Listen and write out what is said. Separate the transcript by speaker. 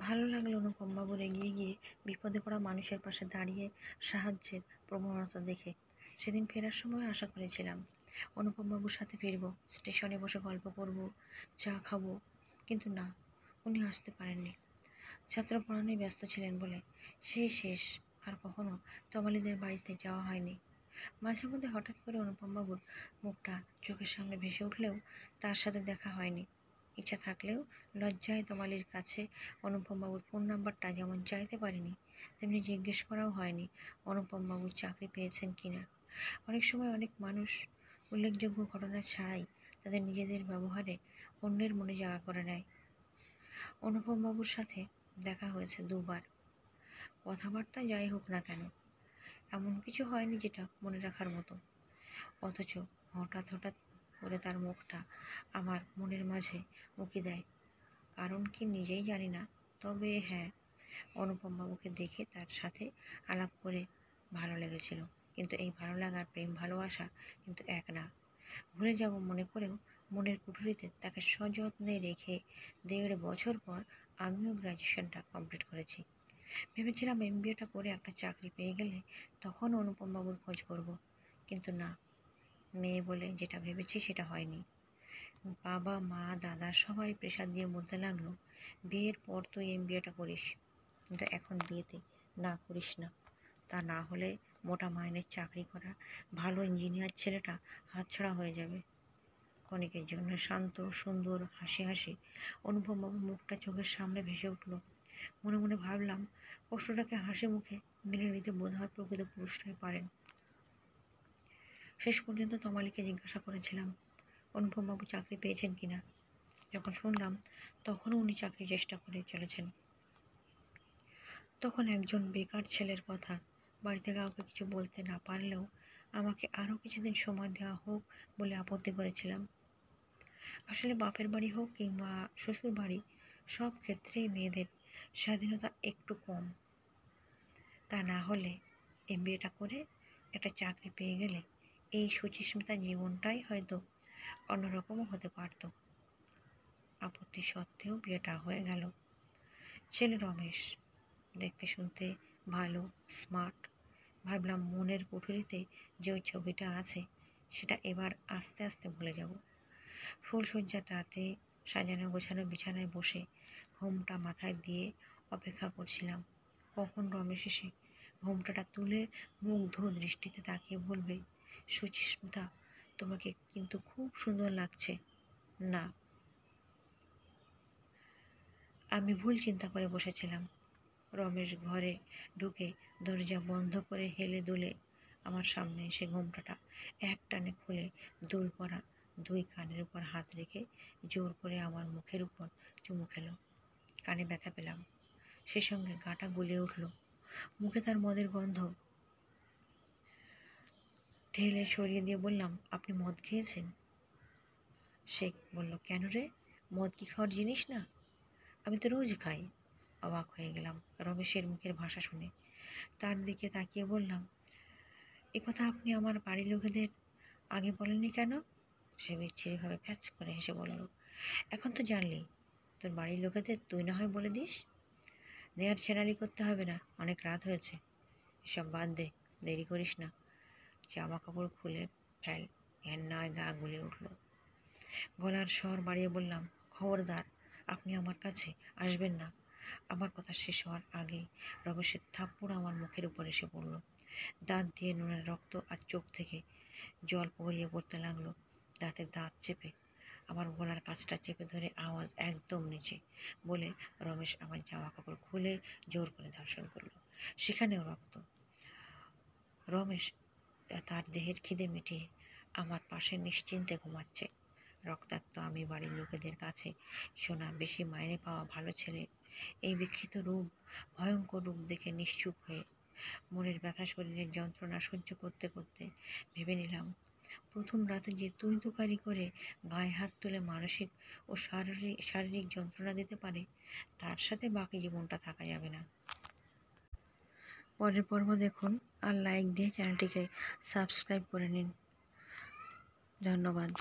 Speaker 1: ভালো লাগলো অনুপমবাবুর এগিয়ে গিয়ে বিপদে পড়া মানুষের পাশে দাঁড়িয়ে সাহায্যের প্রবণতা দেখে। সেদিন ফেরার সময় আশা করেছিলাম অনুপমবাবুর সাথে ফিরব, স্টেশনে বসে গল্প করব, চা খাবো, কিন্তু না, উনি আসতে পারেননি। ছাত্র পড়ানোয় ব্যস্ত ছিলেন বলে সেই শেষ। আর কখনো তমালিদের বাড়িতে যাওয়া হয়নি। মাঝে মধ্যে হঠাৎ করে অনুপমবাবুর মুখটা চোখের সামনে ভেসে উঠলেও তার সাথে দেখা হয়নি। ইচ্ছা থাকলেও লজ্জায় তমালির কাছে অনুপমবাবুর ফোন নাম্বারটা যেমন চাইতে পারিনি, তেমনি জিজ্ঞেস করাও হয়নি অনুপমবাবুর চাকরি পেয়েছেন কিনা। অনেক সময় অনেক মানুষ উল্লেখযোগ্য ঘটনা ছাড়াই তাদের নিজেদের ব্যবহারে অন্যের মনে জায়গা করে নেয়। অনুপমবাবুর সাথে দেখা হয়েছে দুবার। কথাবার্তা যাই হোক না কেন, এমন কিছু হয়নি যেটা মনে রাখার মতো। অথচ হঠাৎ হঠাৎ করে তার মুখটা আমার মনের মাঝে উকি দেয়। কারণ কি নিজেই জানি না, তবে হ্যাঁ, অনুপমবাবুকে দেখে তার সাথে আলাপ করে ভালো লেগেছিল। কিন্তু এই ভালো লাগার প্রেম ভালোবাসা কিন্তু এক না। ভুলে যাব মনে করেও মনের কুঠুরিতে তাকে সযত্নে রেখে 1.5 বছর পর আমিও গ্র্যাজুয়েশনটা কমপ্লিট করেছি। ভেবেছিলাম MBAটা করে একটা চাকরি পেয়ে গেলে তখন অনুপমবাবুর খোঁজ করব, কিন্তু না, মেয়ে বলে যেটা ভেবেছি সেটা হয়নি। বাবা মা দাদা সবাই প্রেশার দিয়ে বলতে লাগলো, বিয়ের পর তুই MBAটা করিস, কিন্তু এখন বিয়েতে না করিস না। তা না হলে মোটা মাইনের চাকরি করা ভালো ইঞ্জিনিয়ার ছেলেটা হাতছাড়া হয়ে যাবে। ক্ষণিকের জন্য শান্ত সুন্দর হাসি হাসি অনুপমবাবুর মুখটা চোখের সামনে ভেসে উঠল। মনে মনে ভাবলাম, কষ্টটাকে হাসি মুখে মেনে নিতে বোধহয় প্রকৃত পুরুষরাই পারেন। শেষ পর্যন্ত তমালিকে জিজ্ঞাসা করেছিলাম অনুপমবাবু চাকরি পেয়েছেন কিনা। যখন শুনলাম তখনও উনি চাকরির চেষ্টা করে চলেছেন। তখন একজন বেকার ছেলের কথা বাড়িতে কাউকে কিছু বলতে না পারলেও আমাকে আরও কিছুদিন সময় দেওয়া হোক বলে আপত্তি করেছিলাম। আসলে বাপের বাড়ি হোক কিংবা শ্বশুর বাড়ি, সব ক্ষেত্রেই মেয়েদের স্বাধীনতা একটু কম। তা না হলে MBAটা করে একটা চাকরি পেয়ে গেলে এই সুচিস্মিতার জীবনটাই হয়তো অন্যরকমও হতে পারত। আপত্তি সত্ত্বেও বিয়েটা হয়ে গেল। ছেলে রমেশ, দেখতে শুনতে ভালো, স্মার্ট। ভাবলাম মনের কুঠুরিতে যে ওই ছবিটা আছে সেটা এবার আস্তে আস্তে ভুলে যাব। ফুলশয্যার রাতে সাজানো গোছানো বিছানায় বসে ঘোমটা মাথায় দিয়ে অপেক্ষা করছিলাম কখন রমেশ এসে ঘোমটাটা তুলে মুগ্ধ দৃষ্টিতে তাকিয়ে বলবে, সুচিস্মিতা, তোমাকে কিন্তু খুব সুন্দর লাগছে। না, আমি ভুল চিন্তা করে বসেছিলাম। রমেশ ঘরে ঢুকে দরজা বন্ধ করে হেলে দুলে আমার সামনে এসে ঘোমটাটা এক টানে খুলে দুল পরা 2 কানের উপর হাত রেখে জোর করে আমার মুখের উপর চুমু খেলো। কানে ব্যথা পেলাম, সে সঙ্গে গাটা গুলিয়ে উঠল। মুখে তার মদের গন্ধ ঠেলে সরিয়ে দিয়ে বললাম, আপনি মদ খেয়েছেন? সে বলল, কেন রে, মদ কি খাওয়ার জিনিস না? আমি তো রোজ খাই। অবাক হয়ে গেলাম রমেশের মুখের ভাষা শুনে। তার দিকে তাকিয়ে বললাম, এ কথা আপনি আমার বাড়ির লোকেদের আগে বলেননি কেন? সে বিচ্ছিরিভাবে ফ্যাচ করে হেসে বলল, এখন তো জানলি, তোর বাড়ির লোকেদের তুই না হয় বলে দিস। নেয়ার ছেনালি করতে হবে না, অনেক রাত হয়েছে। এসব বাদ দে, দেরি করিস না, জামা কাপড় খুলে ফেল। ঘেন্নায় গা গুলে উঠল। গলার স্বর বাড়িয়ে বললাম, খবরদার, আপনি আমার কাছে আসবেন না। আমার কথা শেষ হওয়ার আগেই রমেশের থাপ্পড় আমার মুখের উপর এসে পড়ল। দাঁত দিয়ে নুনের রক্ত আর চোখ থেকে জল গড়িয়ে পড়তে লাগলো। দাঁতে দাঁত চেপে আমার গলার কাছটা চেপে ধরে আওয়াজ একদম নিচে বলে রমেশ আমার জামা কাপড় খুলে জোর করে ধর্ষণ করলো। সেখানেও রক্ত। রমেশ তার দেহের খিদে মিটিয়ে আমার পাশে নিশ্চিন্তে ঘুমাচ্ছে। রক্তাক্ত আমি বাড়ির লোকেদের কাছে শোনা বেশি মাইনে পাওয়া ভালো ছেলে এই বিকৃত রূপ, ভয়ঙ্কর রূপ দেখে নিশ্চুপ হয়ে মনের ব্যথা শরীরের যন্ত্রণা সহ্য করতে করতে ভেবে নিলাম, প্রথম রাতে যে তুই তুকারি করে গায়ে হাত তুলে মানসিক ও শারীরিক যন্ত্রণা দিতে পারে, তার সাথে বাকি জীবনটা থাকা যাবে না। পরের পর্ব দেখুন আর লাইক দিয়ে চ্যানেলটিকে সাবস্ক্রাইব করে নিন। ধন্যবাদ।